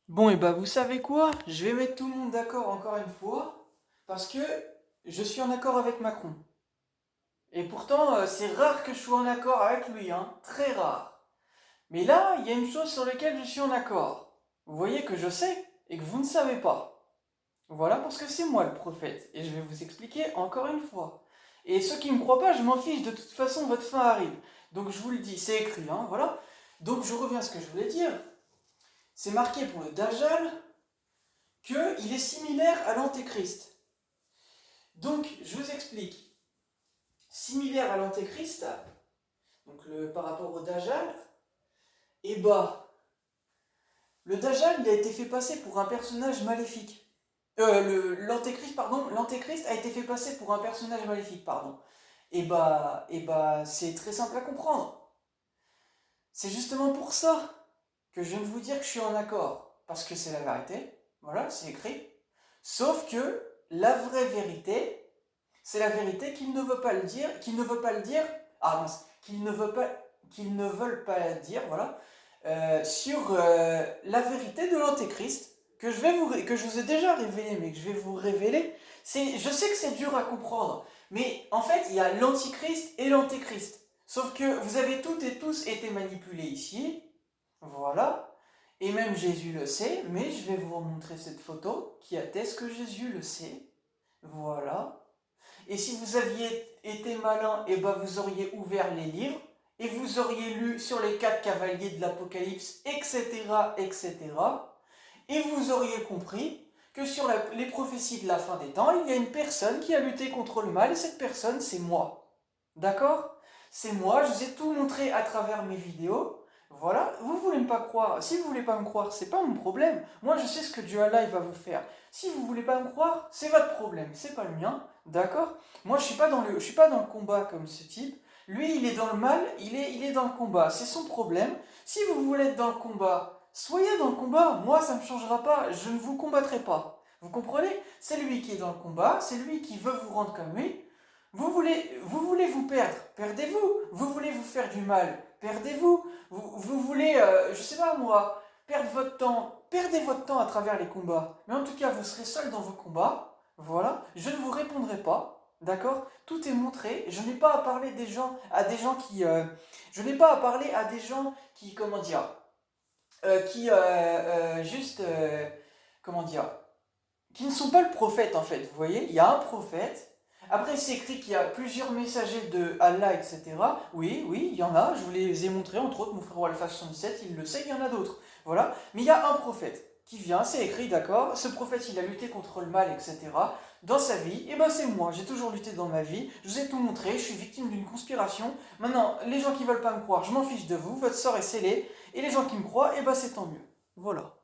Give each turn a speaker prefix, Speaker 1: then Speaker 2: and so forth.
Speaker 1: Bon, et bah vous savez quoi? Je vais mettre tout le monde d'accord encore une fois, parce que je suis en accord avec Macron. Et pourtant, c'est rare que je sois en accord avec lui, hein, très rare. Mais là, il y a une chose sur laquelle je suis en accord. Vous voyez que je sais et que vous ne savez pas. Voilà parce que c'est moi le prophète, et je vais vous expliquer encore une fois. Et ceux qui ne me croient pas, je m'en fiche, de toute façon, votre fin arrive. Donc je vous le dis, c'est écrit, hein, voilà. Donc je reviens à ce que je voulais dire. C'est marqué pour le Dajjal qu'il est similaire à l'Antéchrist. Donc, je vous explique. Similaire à l'Antéchrist, donc par rapport au Dajjal, et bah, le Dajjal, il a été fait passer pour un personnage maléfique. L'Antéchrist, pardon, l'Antéchrist a été fait passer pour un personnage maléfique, pardon. Et bah, c'est très simple à comprendre. C'est justement pour ça que je viens de vous dire que je suis en accord. Parce que c'est la vérité. Voilà, c'est écrit. Sauf que la vraie vérité, c'est la vérité qu'il ne veut pas le dire, qu'il ne veut pas le dire, ah mince, qu'ils ne veulent pas dire, voilà, sur la vérité de l'Antéchrist, que je vous ai déjà révélé, mais que je vais vous révéler. Je sais que c'est dur à comprendre, mais en fait, il y a l'Antichrist et l'Antéchrist. Sauf que vous avez toutes et tous été manipulés ici, voilà, et même Jésus le sait, mais je vais vous montrer cette photo qui atteste que Jésus le sait, voilà. Et si vous aviez été malin, et ben vous auriez ouvert les livres et vous auriez lu sur les quatre cavaliers de l'Apocalypse, etc., etc. Et vous auriez compris que sur les prophéties de la fin des temps, il y a une personne qui a lutté contre le mal, et cette personne, c'est moi. D'accord? C'est moi, je vous ai tout montré à travers mes vidéos. Voilà, vous voulez me pas croire. Si vous voulez pas me croire, c'est pas mon problème. Moi, je sais ce que Dieu Allah il va vous faire. Si vous voulez pas me croire, c'est votre problème, c'est pas le mien. D'accord? Moi, je suis pas dans le combat comme ce type. Lui, il est dans le mal, il est dans le combat. C'est son problème. Si vous voulez être dans le combat, soyez dans le combat. Moi, ça ne me changera pas. Je ne vous combattrai pas. Vous comprenez? C'est lui qui est dans le combat. C'est lui qui veut vous rendre comme lui. Vous voulez vous perdre, perdez-vous. Vous voulez vous faire du mal, perdez-vous. Vous voulez, je sais pas moi, perdre votre temps, perdez votre temps à travers les combats. Mais en tout cas, vous serez seul dans vos combats. Voilà, je ne vous répondrai pas, d'accord? Tout est montré. Je n'ai pas à parler à des gens qui, je n'ai pas à parler à des gens qui, comment dire, juste, comment dire, qui ne sont pas le prophète en fait. Vous voyez, il y a un prophète. Après, c'est écrit qu'il y a plusieurs messagers de Allah, etc. Oui, oui, il y en a. Je vous les ai montrés, entre autres, mon frère Alpha 77, il le sait, il y en a d'autres. Voilà. Mais il y a un prophète qui vient, c'est écrit, d'accord. Ce prophète, il a lutté contre le mal, etc. Dans sa vie, et ben c'est moi. J'ai toujours lutté dans ma vie. Je vous ai tout montré. Je suis victime d'une conspiration. Maintenant, les gens qui veulent pas me croire, je m'en fiche de vous. Votre sort est scellé. Et les gens qui me croient, et ben c'est tant mieux. Voilà.